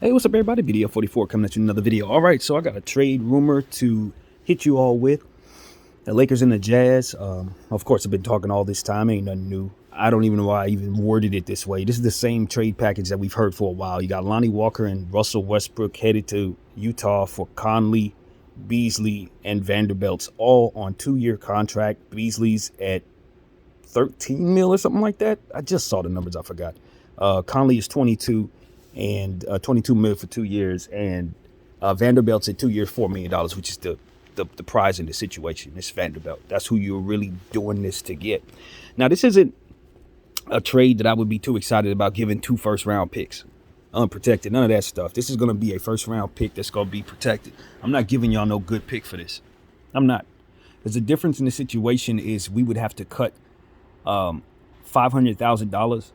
Hey, what's up, everybody? BDL 44 coming at you another video. All right, so I got a trade rumor to hit you all with. The Lakers and the Jazz. Of course, I've been talking all this time. Ain't nothing new. I don't even know why I even worded it this way. This is the same trade package that we've heard for a while. You got Lonnie Walker and Russell Westbrook headed to Utah for Conley, Beasley, and Vanderbilt's all on 2-year contract. Beasley's at 13 mil or something like that. I just saw the numbers. I forgot. Conley is 22 and 22 mil for 2 years, and Vanderbilt's at 2 years, $4 million, which is the prize in the situation. It's Vanderbilt. That's who you're really doing this to get. Now, this isn't a trade that I would be too excited about giving 2 first-round picks, unprotected, none of that stuff. This is going to be a first-round pick that's going to be protected. I'm not giving y'all no good pick for this. I'm not. Because the difference in the situation is we would have to cut $500,000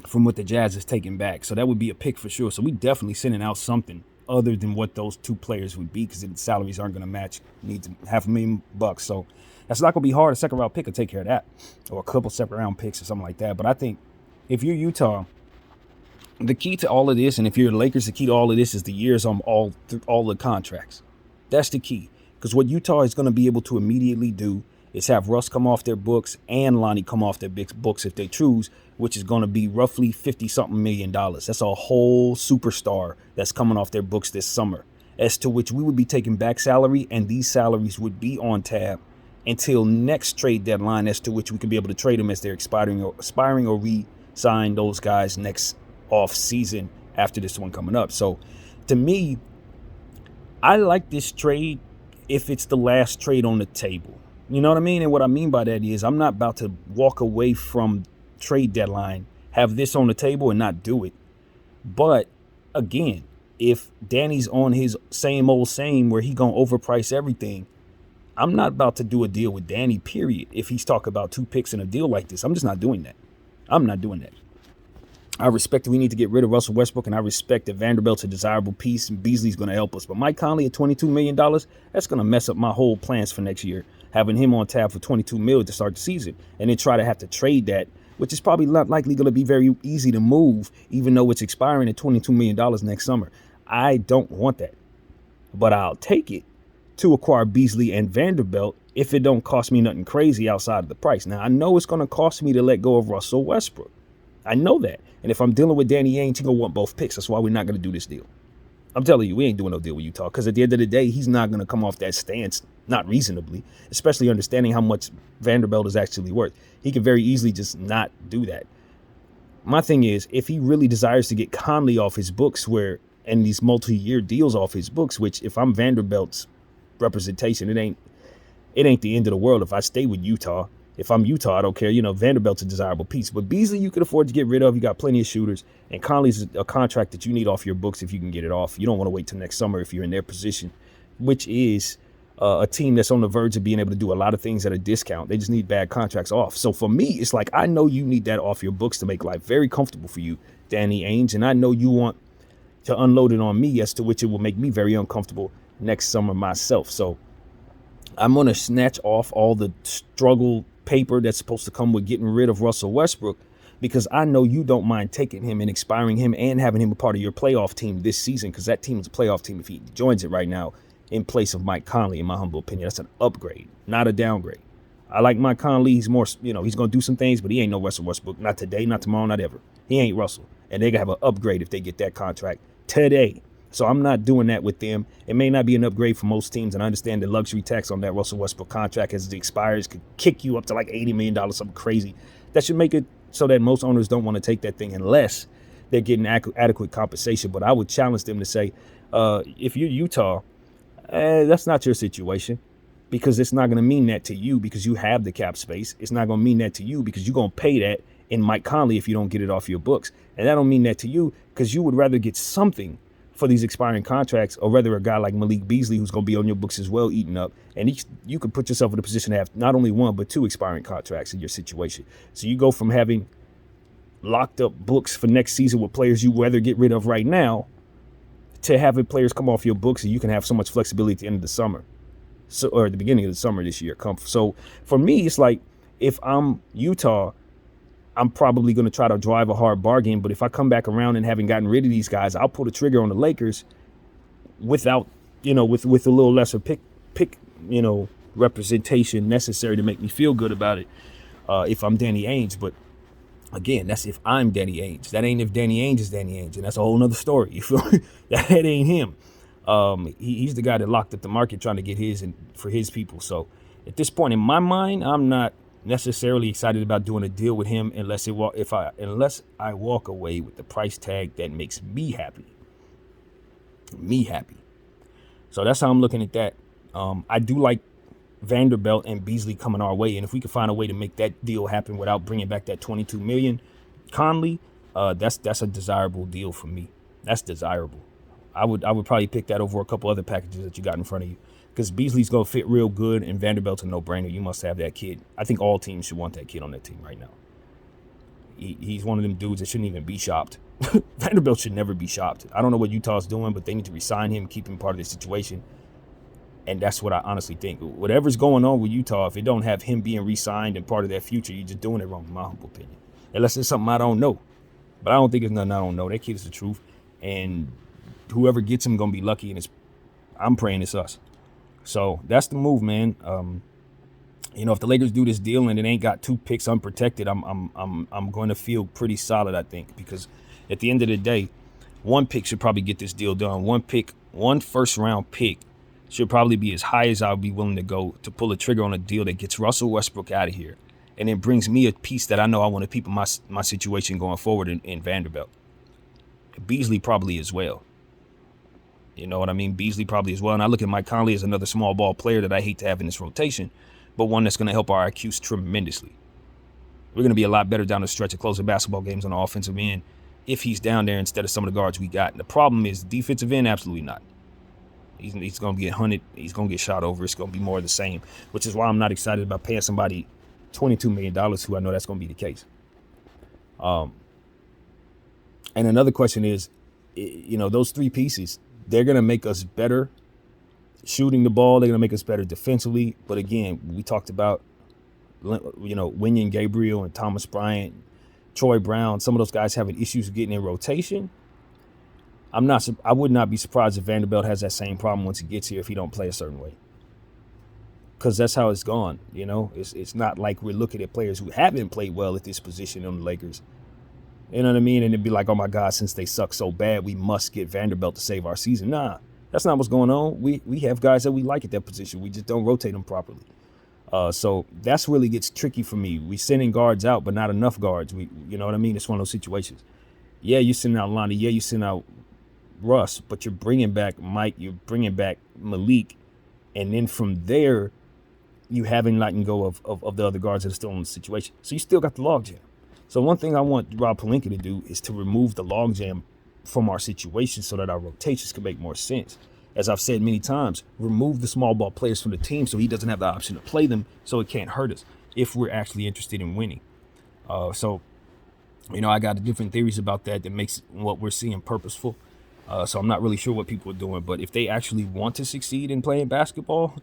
from what the Jazz is taking back. So that would be a pick for sure. So we definitely sending out something other than what those 2 players would be, because the salaries aren't going to match. Needs $500,000. So that's not going to be hard. A second round pick will take care of that, or a couple second round picks or something like that. But I think if you're Utah, the key to all of this, and if you're the Lakers, the key to all of this is the years on all the contracts. That's the key. Because what Utah is going to be able to immediately do is have Russ come off their books and Lonnie come off their books if they choose, which is going to be roughly $50-something million. That's a whole superstar that's coming off their books this summer, as to which we would be taking back salary, and these salaries would be on tab until next trade deadline, as to which we could be able to trade them as they're expiring or re-sign those guys next off season after this one coming up. So to me, I like this trade if it's the last trade on the table. You know what I mean? And what I mean by that is I'm not about to walk away from trade deadline, have this on the table and not do it. But again, if Danny's on his same old same where he gonna overprice everything, I'm not about to do a deal with Danny, period. If he's talking about 2 picks in a deal like this, I'm just not doing that. I'm not doing that. I respect that we need to get rid of Russell Westbrook, and I respect that Vanderbilt's a desirable piece and Beasley's going to help us. But Mike Conley at $22 million, that's going to mess up my whole plans for next year, having him on tap for $22 million to start the season, and then try to have to trade that, which is probably not likely going to be very easy to move, even though it's expiring at $22 million next summer. I don't want that, but I'll take it to acquire Beasley and Vanderbilt if it don't cost me nothing crazy outside of the price. Now, I know it's going to cost me to let go of Russell Westbrook. I know that. And if I'm dealing with Danny Ainge, he's going to want both picks. That's why we're not going to do this deal. I'm telling you, we ain't doing no deal with Utah, because at the end of the day, he's not going to come off that stance, not reasonably, especially understanding how much Vanderbilt is actually worth. He can very easily just not do that. My thing is, if he really desires to get Conley off his books and these multi-year deals off his books, which if I'm Vanderbilt's representation, it ain't the end of the world if I stay with Utah. If I'm Utah, I don't care. You know, Vanderbilt's a desirable piece. But Beasley, you could afford to get rid of. You got plenty of shooters. And Conley's a contract that you need off your books if you can get it off. You don't want to wait till next summer if you're in their position, which is a team that's on the verge of being able to do a lot of things at a discount. They just need bad contracts off. So for me, it's like, I know you need that off your books to make life very comfortable for you, Danny Ainge. And I know you want to unload it on me, as to which it will make me very uncomfortable next summer myself. So I'm going to snatch off all the struggle paper that's supposed to come with getting rid of Russell Westbrook, because I know you don't mind taking him and expiring him and having him a part of your playoff team this season, because that team is a playoff team if he joins it right now in place of Mike Conley. In my humble opinion, that's an upgrade, not a downgrade. I like Mike Conley. He's more, he's going to do some things, but he ain't no Russell Westbrook. Not today, not tomorrow, not ever. He ain't Russell. And they're going to have an upgrade if they get that contract today. So I'm not doing that with them. It may not be an upgrade for most teams, and I understand the luxury tax on that Russell Westbrook contract as it expires could kick you up to like $80 million, something crazy. That should make it so that most owners don't want to take that thing unless they're getting adequate compensation. But I would challenge them to say, if you're Utah, that's not your situation, because it's not going to mean that to you because you have the cap space. It's not going to mean that to you because you're going to pay that in Mike Conley if you don't get it off your books. And that don't mean that to you because you would rather get something for these expiring contracts, or rather a guy like Malik Beasley who's going to be on your books as well, eating up. And you could put yourself in a position to have not only 1 but 2 expiring contracts in your situation. So you go from having locked up books for next season with players you rather get rid of right now to having players come off your books, and you can have so much flexibility at the end of the summer, or at the beginning of the summer this year. So for me, it's like, if I'm Utah, I'm probably going to try to drive a hard bargain. But if I come back around and haven't gotten rid of these guys, I'll pull the trigger on the Lakers without, with a little lesser pick, representation necessary to make me feel good about it. If I'm Danny Ainge. But again, that's if I'm Danny Ainge. That ain't if Danny Ainge is Danny Ainge, and that's a whole nother story. You feel me? That ain't him. He's the guy that locked up the market trying to get his and for his people. So at this point in my mind, I'm not necessarily excited about doing a deal with him unless I walk away with the price tag that makes me happy. So that's how I'm looking at that. I do like Vanderbilt and Beasley coming our way, and if we could find a way to make that deal happen without bringing back that $22 million, Conley, that's a desirable deal for me. That's desirable. I would probably pick that over a couple other packages that you got in front of you, because Beasley's gonna fit real good, and Vanderbilt's a no-brainer. You must have that kid. I think all teams should want that kid on that team right now. He's one of them dudes that shouldn't even be shopped. Vanderbilt should never be shopped. I don't know what Utah's doing, but they need to re-sign him, keep him part of the situation. And that's what I honestly think. Whatever's going on with Utah, if it don't have him being re-signed and part of their future, you're just doing it wrong, in my humble opinion. Unless it's something I don't know. But I don't think it's nothing I don't know. That kid is the truth. And whoever gets him going to be lucky, and I'm praying it's us. So that's the move, man. If the Lakers do this deal and it ain't got 2 picks unprotected, I'm going to feel pretty solid, I think, because at the end of the day, 1 pick should probably get this deal done. 1 first-round pick should probably be as high as I'll be willing to go to pull a trigger on a deal that gets Russell Westbrook out of here, and then brings me a piece that I know I want to keep in my situation going forward in Vanderbilt. Beasley probably as well. You know what I mean? Beasley probably as well. And I look at Mike Conley as another small ball player that I hate to have in this rotation, but one that's going to help our IQs tremendously. We're going to be a lot better down the stretch of closing basketball games on the offensive end if he's down there instead of some of the guards we got. And the problem is defensive end, absolutely not. He's going to get hunted. He's going to get shot over. It's going to be more of the same, which is why I'm not excited about paying somebody $22 million who I know that's going to be the case. And another question is, those 3 pieces, they're going to make us better shooting the ball. They're going to make us better defensively. But again, we talked about, Wenyen Gabriel and Thomas Bryant, Troy Brown, some of those guys having issues getting in rotation. I would not be surprised if Vanderbilt has that same problem once he gets here if he don't play a certain way. Because that's how it's gone, It's not like we're looking at players who haven't played well at this position on the Lakers. You know what I mean? And it'd be like, oh, my God, since they suck so bad, we must get Vanderbilt to save our season. Nah, that's not what's going on. We have guys that we like at that position. We just don't rotate them properly. So that's really gets tricky for me. We sending guards out, but not enough guards. You know what I mean? It's one of those situations. Yeah, you send out Lonnie. Yeah, you send out Russ, but you're bringing back Mike. You're bringing back Malik. And then from there, you haven't letting go of the other guards that are still in the situation. So you still got the logjam. So one thing I want Rob Pelinka to do is to remove the logjam from our situation so that our rotations can make more sense. As I've said many times, remove the small ball players from the team so he doesn't have the option to play them, so it can't hurt us if we're actually interested in winning. So I got different theories about that makes what we're seeing purposeful. So I'm not really sure what people are doing, but if they actually want to succeed in playing basketball,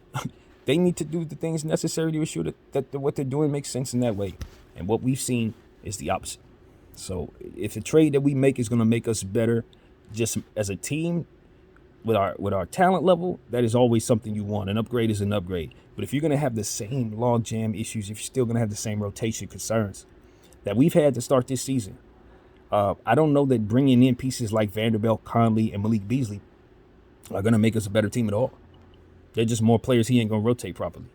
they need to do the things necessary to ensure that what they're doing makes sense in that way. And what we've seen is the opposite. So if a trade that we make is going to make us better just as a team with our talent level, that is always something you want. An upgrade is an upgrade. But if you're going to have the same logjam issues, if you're still going to have the same rotation concerns that we've had to start this season, I don't know that bringing in pieces like Vanderbilt, Conley, and Malik Beasley are going to make us a better team at all. They're just more players he ain't going to rotate properly.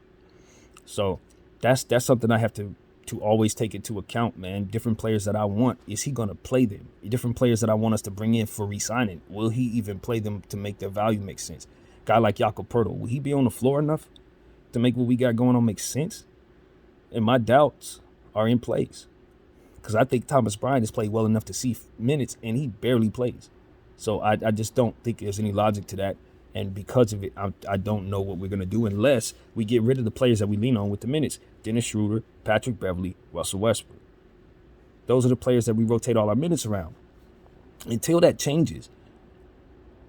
So that's something I have to always take into account, man. Different players that I want, is he going to play them? Different players that I want us to bring in for re-signing, will he even play them to make their value make sense? Guy like Jakob Poeltl, will he be on the floor enough to make what we got going on make sense? And my doubts are in place, because I think Thomas Bryant has played well enough to see minutes, and he barely plays. So I just don't think there's any logic to that. And because of it, I don't know what we're going to do unless we get rid of the players that we lean on with the minutes. Dennis Schroeder, Patrick Beverley, Russell Westbrook. Those are the players that we rotate all our minutes around. Until that changes,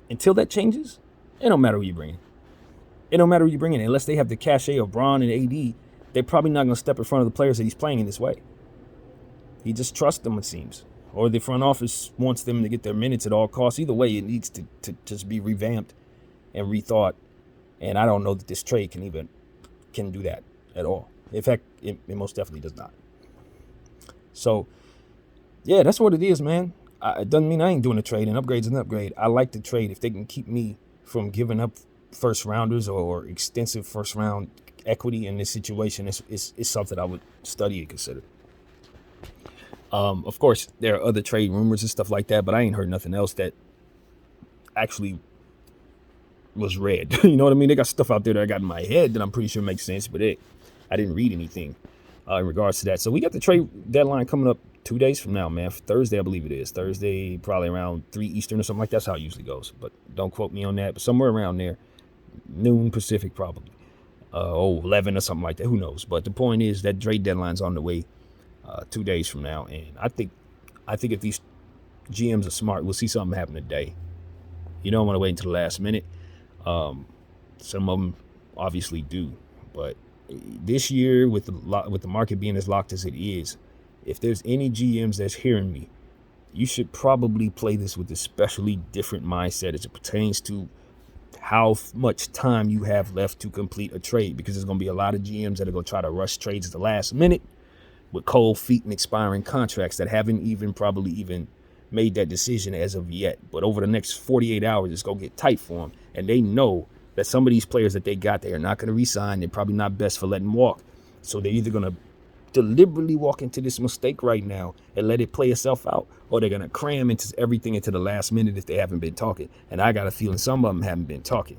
it don't matter who you bring in. It don't matter who you bring in. Unless they have the cachet of Bron and AD, they're probably not going to step in front of the players that he's playing in this way. He just trusts them, it seems. Or the front office wants them to get their minutes at all costs. Either way, it needs to just be revamped and rethought. And I don't know that this trade can do that at all. In fact, it most definitely does not. So, yeah, that's what it is, man. It doesn't mean I ain't doing a trade. An upgrade's an upgrade. I like to trade if they can keep me from giving up first rounders or extensive first round equity in this situation. It's something I would study and consider. Of course, there are other trade rumors and stuff like that, but I ain't heard nothing else that actually was read. You know what I mean? They got stuff out there that I got in my head that I'm pretty sure makes sense, but I didn't read anything in regards to that. So we got the trade deadline coming up 2 days from now, man. Thursday, I believe it is. Thursday, probably around 3 Eastern or something like that. That's how it usually goes. But don't quote me on that. But somewhere around there, noon Pacific probably. 11 or something like that. Who knows? But the point is that trade deadline's on the way 2 days from now. And I think if these GMs are smart, we'll see something happen today. You don't want to wait until the last minute. Some of them obviously do. But this year, with the market being as locked as it is, if there's any GMs that's hearing me, you should probably play this with a especially different mindset as it pertains to how much time you have left to complete a trade, because there's going to be a lot of GMs that are going to try to rush trades at the last minute with cold feet and expiring contracts that haven't probably even made that decision as of yet. But over the next 48 hours, it's going to get tight for them. And they know that some of these players that they got, they are not going to re-sign. They're probably not best for letting walk. So they're either going to deliberately walk into this mistake right now and let it play itself out, or they're going to cram everything into the last minute if they haven't been talking. And I got a feeling some of them haven't been talking.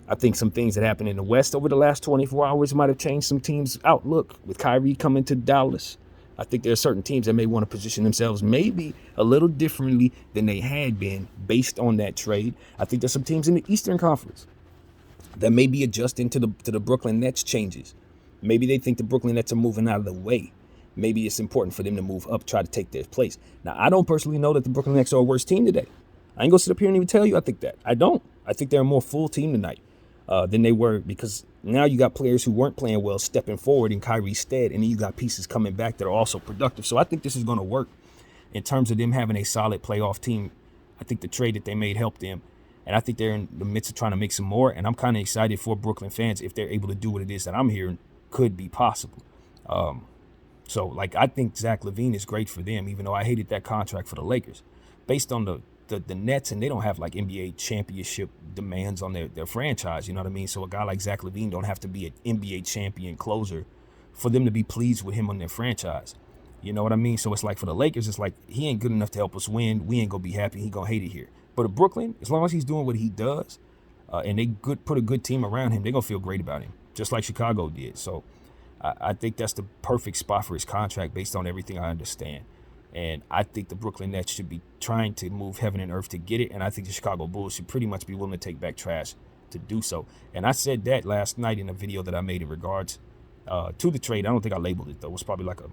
I think some things that happened in the West over the last 24 hours might have changed some teams' outlook. With Kyrie coming to Dallas, I think there are certain teams that may want to position themselves maybe a little differently than they had been based on that trade. I think there's some teams in the Eastern Conference that may be adjusting to the Brooklyn Nets changes. Maybe they think the Brooklyn Nets are moving out of the way. Maybe it's important for them to move up, try to take their place. Now, I don't personally know that the Brooklyn Nets are a worse team today. I ain't gonna sit up here and even tell you I think that. I don't. I think they're a more full team tonight than they were, because now you got players who weren't playing well stepping forward in Kyrie's stead, and then you got pieces coming back that are also productive. So I think this is going to work in terms of them having a solid playoff team. I think the trade that they made helped them, and I think they're in the midst of trying to make some more, and I'm kind of excited for Brooklyn fans if they're able to do what it is that I'm hearing could be possible. So, like, I think Zach LaVine is great for them, even though I hated that contract for the Lakers. Based on the Nets, and they don't have like NBA championship demands on their franchise, you know what I mean? So a guy like Zach LaVine don't have to be an NBA champion closer for them to be pleased with him on their franchise. You know what I mean? So it's like for the Lakers, it's like he ain't good enough to help us win. We ain't gonna be happy. He gonna hate it here. But at Brooklyn, as long as he's doing what he does, and they put a good team around him, they're gonna feel great about him, just like Chicago did. So I think that's the perfect spot for his contract based on everything I understand. And I think the Brooklyn Nets should be trying to move heaven and earth to get it. And I think the Chicago Bulls should pretty much be willing to take back trash to do so. And I said that last night in a video that I made in regards to the trade. I don't think I labeled it, though. It was probably like a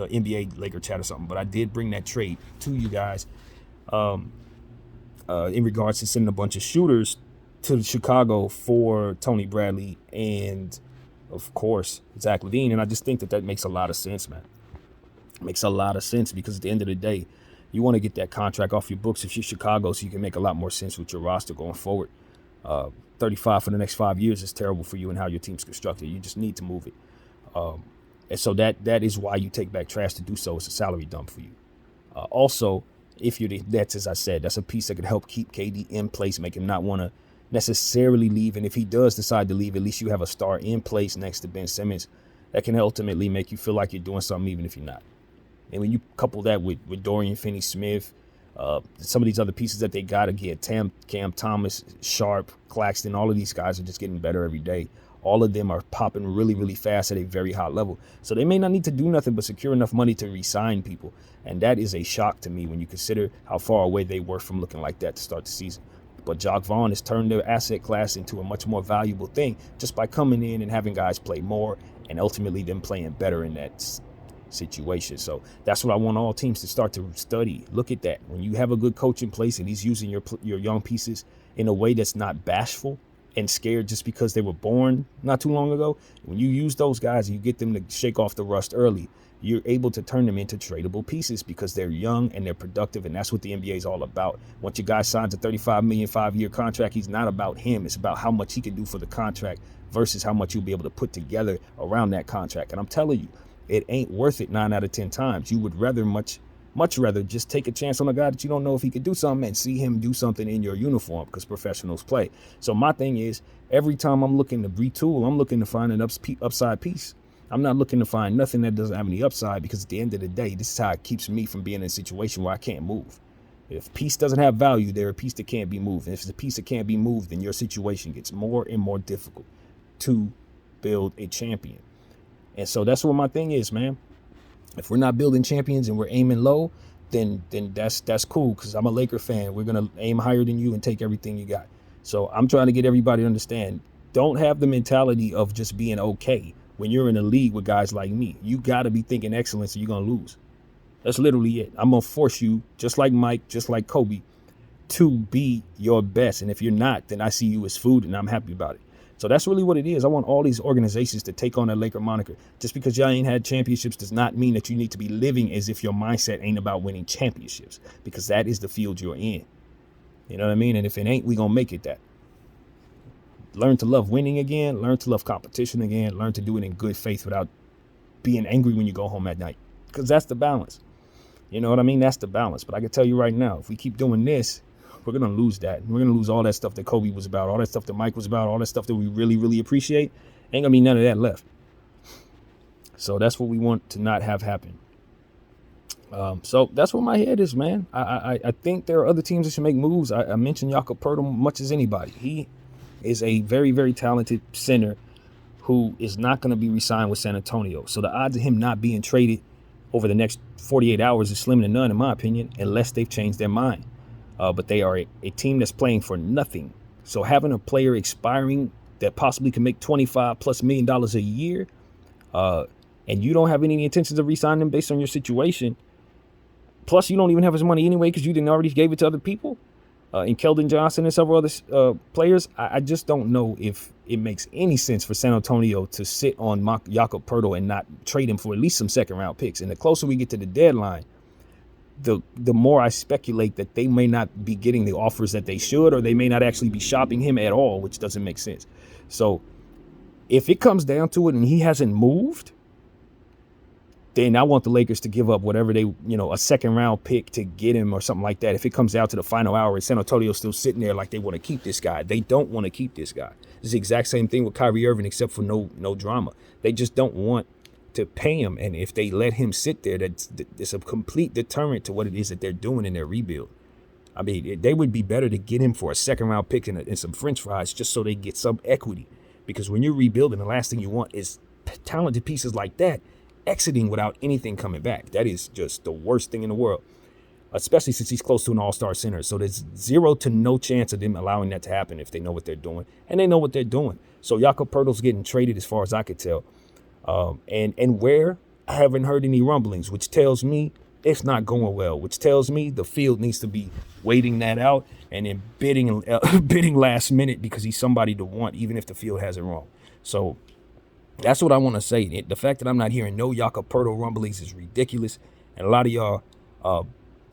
NBA Laker chat or something. But I did bring that trade to you guys in regards to sending a bunch of shooters to Chicago for Tony Bradley and, of course, Zach LaVine. And I just think that makes a lot of sense, man. Makes a lot of sense, because at the end of the day, you want to get that contract off your books if you're Chicago, so you can make a lot more sense with your roster going forward. 35 for the next 5 years is terrible for you and how your team's constructed. You just need to move it. And so that is why you take back trash to do so. It's a salary dump for you. Also, if you're the Nets, as I said, that's a piece that could help keep KD in place, make him not want to necessarily leave. And if he does decide to leave, at least you have a star in place next to Ben Simmons that can ultimately make you feel like you're doing something even if you're not. And when you couple that with Dorian Finney-Smith, some of these other pieces that they got to get, Cam Thomas, Sharp, Claxton, all of these guys are just getting better every day. All of them are popping really, really fast at a very high level. So they may not need to do nothing but secure enough money to re-sign people. And that is a shock to me when you consider how far away they were from looking like that to start the season. But Jacque Vaughn has turned their asset class into a much more valuable thing just by coming in and having guys play more and ultimately them playing better in that situation. So that's what I want all teams to start to study. Look at that. When you have a good coach in place and he's using your young pieces in a way that's not bashful and scared just because they were born not too long ago, when you use those guys and you get them to shake off the rust early, you're able to turn them into tradable pieces because they're young and they're productive, and that's what the NBA is all about. Once your guy signs a $35 million 5-year contract, he's not about him. It's about how much he can do for the contract versus how much you'll be able to put together around that contract. And I'm telling you, it ain't worth it 9 out of 10 times. You would rather much rather just take a chance on a guy that you don't know if he could do something and see him do something in your uniform, because professionals play. So my thing is, every time I'm looking to retool, I'm looking to find an upside piece. I'm not looking to find nothing that doesn't have any upside, because at the end of the day, this is how it keeps me from being in a situation where I can't move. If a piece doesn't have value, they're a piece that can't be moved. And if it's a piece that can't be moved, then your situation gets more and more difficult to build a champion. And so that's what my thing is, man. If we're not building champions and we're aiming low, then that's cool, because I'm a Laker fan. We're going to aim higher than you and take everything you got. So I'm trying to get everybody to understand, don't have the mentality of just being okay. When you're in a league with guys like me, you got to be thinking excellence, or you're going to lose. That's literally it. I'm going to force you, just like Mike, just like Kobe, to be your best. And if you're not, then I see you as food, and I'm happy about it. So that's really what it is. I want all these organizations to take on that Laker moniker. Just because y'all ain't had championships does not mean that you need to be living as if your mindset ain't about winning championships, because that is the field you're in. You know what I mean? And if it ain't, we going to make it that. Learn to love winning again. Learn to love competition again. Learn to do it in good faith without being angry when you go home at night, because that's the balance. You know what I mean? That's the balance. But I can tell you right now, if we keep doing this, we're going to lose that. We're going to lose all that stuff that Kobe was about, all that stuff that Mike was about, all that stuff that we really, really appreciate. Ain't going to be none of that left. So that's what we want to not have happen. So that's where my head is, man. I think there are other teams that should make moves. I mentioned Jakob Poeltl much as anybody. He is a very, very talented center who is not going to be re-signed with San Antonio. So the odds of him not being traded over the next 48 hours is slim to none, in my opinion, unless they've changed their mind. But they are a team that's playing for nothing. So having a player expiring that possibly can make $25+ million a year, and you don't have any intentions of re-signing him based on your situation, plus you don't even have his money anyway because you didn't already gave it to other people, and Keldon Johnson and several other players, I just don't know if it makes any sense for San Antonio to sit on Jakob Poeltl and not trade him for at least some second-round picks. And the closer we get to the deadline, the more I speculate that they may not be getting the offers that they should, or they may not actually be shopping him at all, which doesn't make sense. So if it comes down to it and he hasn't moved, then I want the Lakers to give up whatever they, a second round pick to get him or something like that. If it comes down to the final hour and San Antonio's still sitting there like they want to keep this guy, they don't want to keep this guy. It's the exact same thing with Kyrie Irving, except for no drama. They just don't want to pay him. And if they let him sit there, it's a complete deterrent to what it is that they're doing in their rebuild. I mean, they would be better to get him for a second round pick and some French fries just so they get some equity. Because when you're rebuilding, the last thing you want is talented pieces like that exiting without anything coming back. That is just the worst thing in the world, especially since he's close to an all-star center. So there's zero to no chance of them allowing that to happen if they know what they're doing. And they know what they're doing. So Jakob Poeltl's getting traded as far as I could tell. And where I haven't heard any rumblings, which tells me it's not going well, which tells me the field needs to be waiting that out and then bidding last minute because he's somebody to want, even if the field has it wrong. So that's what I want to say. The fact that I'm not hearing no Jakob Poeltl rumblings is ridiculous. And a lot of y'all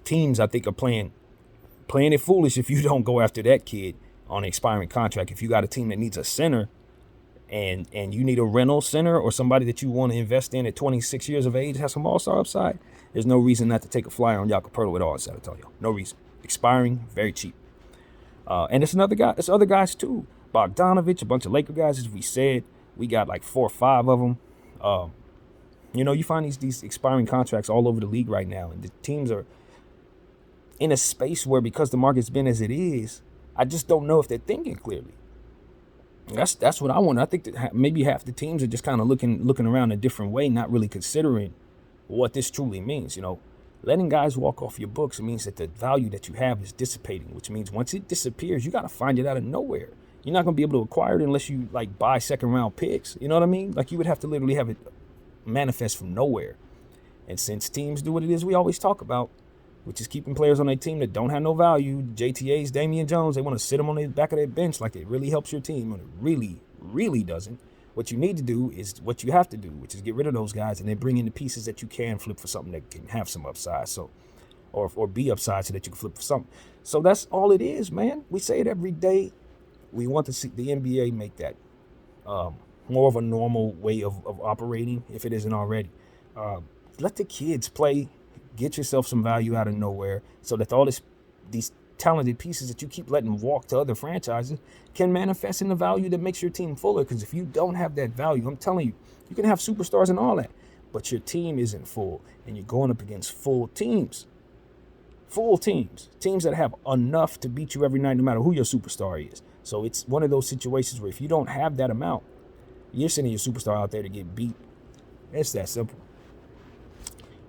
teams, I think, are playing it foolish if you don't go after that kid on an expiring contract. If you got a team that needs a center and you need a rental center or somebody that you want to invest in at 26 years of age, has some all-star upside, there's no reason not to take a flyer on Jakob Poeltl at all in San Antonio. No reason. Expiring, very cheap. And it's another guy. It's other guys too. Bogdanovich, a bunch of Laker guys, as we said. We got like 4 or 5 of them. You find these expiring contracts all over the league right now. And the teams are in a space where, because the market's been as it is, I just don't know if they're thinking clearly. That's what I want. I think that maybe half the teams are just kind of looking around a different way, not really considering what this truly means. Letting guys walk off your books means that the value that you have is dissipating, which means once it disappears, you got to find it out of nowhere. You're not going to be able to acquire it unless you buy second round picks. You know what I mean? You would have to literally have it manifest from nowhere. And since teams do what it is we always talk about, which is keeping players on their team that don't have no value, JTAs, Damian Jones, they want to sit them on the back of their bench like it really helps your team, when it really, really doesn't. What you need to do is what you have to do, which is get rid of those guys and then bring in the pieces that you can flip for something that can have some upside. So, or be upside so that you can flip for something. So that's all it is, man. We say it every day. We want to see the NBA make that more of a normal way of operating, if it isn't already. Let the kids play. Get yourself some value out of nowhere so that all these talented pieces that you keep letting walk to other franchises can manifest in the value that makes your team fuller. Because if you don't have that value, I'm telling you, you can have superstars and all that, but your team isn't full, and you're going up against full teams that have enough to beat you every night, no matter who your superstar is. So it's one of those situations where if you don't have that amount, you're sending your superstar out there to get beat. It's that simple.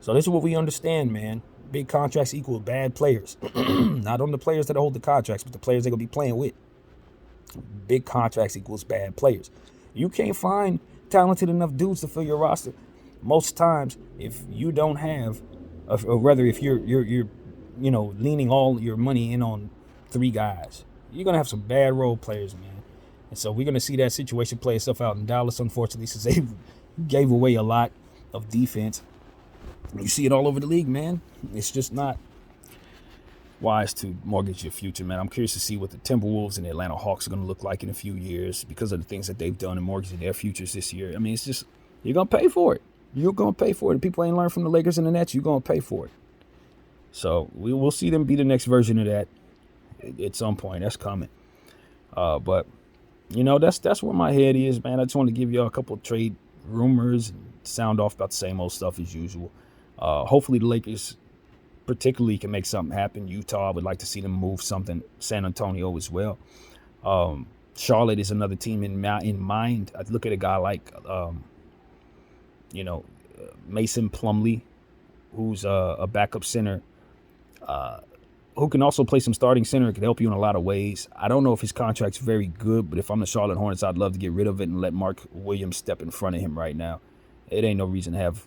So this is what we understand, man. Big contracts equal bad players. Not on the players that hold the contracts, but the players they're going to be playing with. Big contracts equals bad players. You can't find talented enough dudes to fill your roster. Most times, if you don't have, or rather if you're leaning all your money in on 3 guys, you're going to have some bad role players, man. And so we're going to see that situation play itself out in Dallas, unfortunately, since they gave away a lot of defense. You see it all over the league, man. It's just not wise to mortgage your future, man. I'm curious to see what the Timberwolves and the Atlanta Hawks are going to look like in a few years because of the things that they've done and mortgaging their futures this year. I mean, it's just, you're going to pay for it. You're going to pay for it. If people ain't learned from the Lakers and the Nets, you're going to pay for it. So we'll see them be the next version of that at some point. That's coming. But, that's where my head is, man. I just want to give y'all a couple of trade rumors and sound off about the same old stuff as usual. Hopefully the Lakers particularly can make something happen. Utah, I would like to see them move something. San Antonio as well. Charlotte is another team in mind. I look at a guy like, Mason Plumlee, who's a backup center, who can also play some starting center. It can help you in a lot of ways. I don't know if his contract's very good, but if I'm the Charlotte Hornets, I'd love to get rid of it and let Mark Williams step in front of him right now. It ain't no reason to have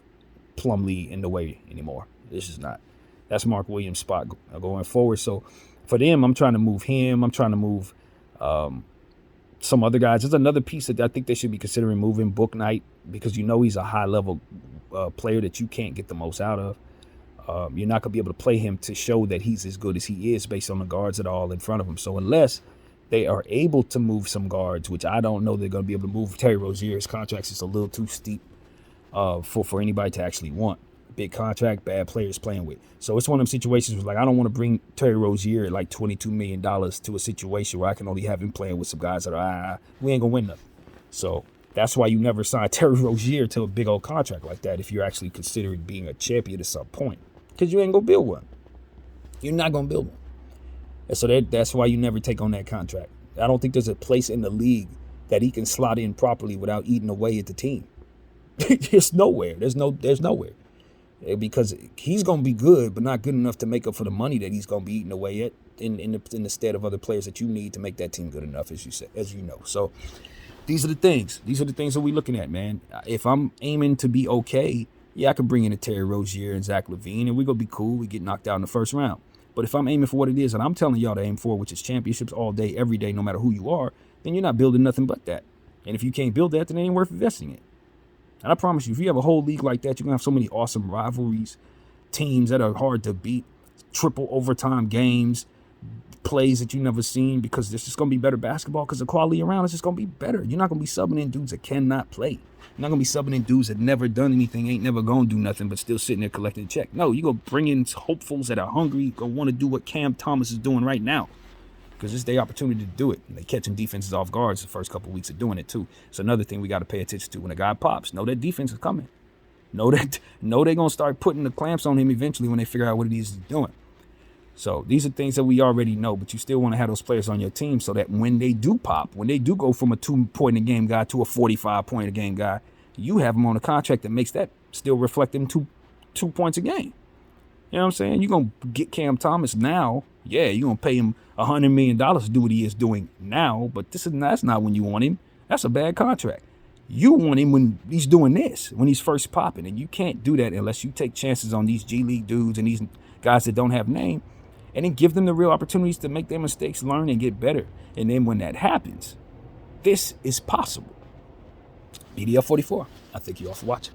Plumlee in the way anymore. This is not. That's Mark Williams' spot going forward. So for them, I'm trying to move him. I'm trying to move some other guys. There's another piece that I think they should be considering moving, Bouknight, because he's a high-level player that you can't get the most out of. You're not going to be able to play him to show that he's as good as he is based on the guards that are all in front of him. So unless they are able to move some guards, which I don't know they're going to be able to move. Terry Rozier's contract is a little too steep for anybody to actually want. Big contract, bad players playing with. So it's one of them situations where, I don't want to bring Terry Rozier at $22 million to a situation where I can only have him playing with some guys that are, we ain't going to win nothing. So that's why you never sign Terry Rozier to a big old contract like that if you're actually considering being a champion at some point. Because you ain't going to build one. You're not going to build one. And so that's why you never take on that contract. I don't think there's a place in the league that he can slot in properly without eating away at the team. There's nowhere. There's nowhere. Because he's going to be good, but not good enough to make up for the money that he's going to be eating away at in the stead of other players that you need to make that team good enough, as you know. So these are the things. These are the things that we're looking at, man. If I'm aiming to be okay, I can bring in a Terry Rozier and Zach LaVine, and we're going to be cool. We get knocked out in the first round. But if I'm aiming for what it is, and I'm telling y'all to aim for, which is championships all day, every day, no matter who you are, then you're not building nothing but that. And if you can't build that, then it ain't worth investing in. And I promise you, if you have a whole league like that, you're going to have so many awesome rivalries, teams that are hard to beat, triple overtime games, plays that you've never seen, because there's just going to be better basketball because the quality around is just going to be better. You're not going to be subbing in dudes that cannot play. You're not going to be subbing in dudes that never done anything, ain't never going to do nothing, but still sitting there collecting a check. No, you're going to bring in hopefuls that are hungry, going to want to do what Cam Thomas is doing right now, because it's their opportunity to do it. And they catching defenses off guards the first couple of weeks of doing it too. It's another thing we got to pay attention to. When a guy pops, know that defense is coming. Know they're going to start putting the clamps on him eventually when they figure out what it is he's doing. So these are things that we already know, but you still want to have those players on your team so that when they do pop, when they do go from a 2-point-a-game guy to a 45-point-a-game guy, you have them on a contract that makes that still reflect them two points a game. You know what I'm saying? You're going to get Cam Thomas now. Yeah, you're going to pay him $100 million to do what he is doing now, but that's not when you want him. That's a bad contract. You want him when he's doing this, when he's first popping, and you can't do that unless you take chances on these G League dudes and these guys that don't have name, and then give them the real opportunities to make their mistakes, learn, and get better. And then when that happens, this is possible. BDF 44. I thank you all for watching.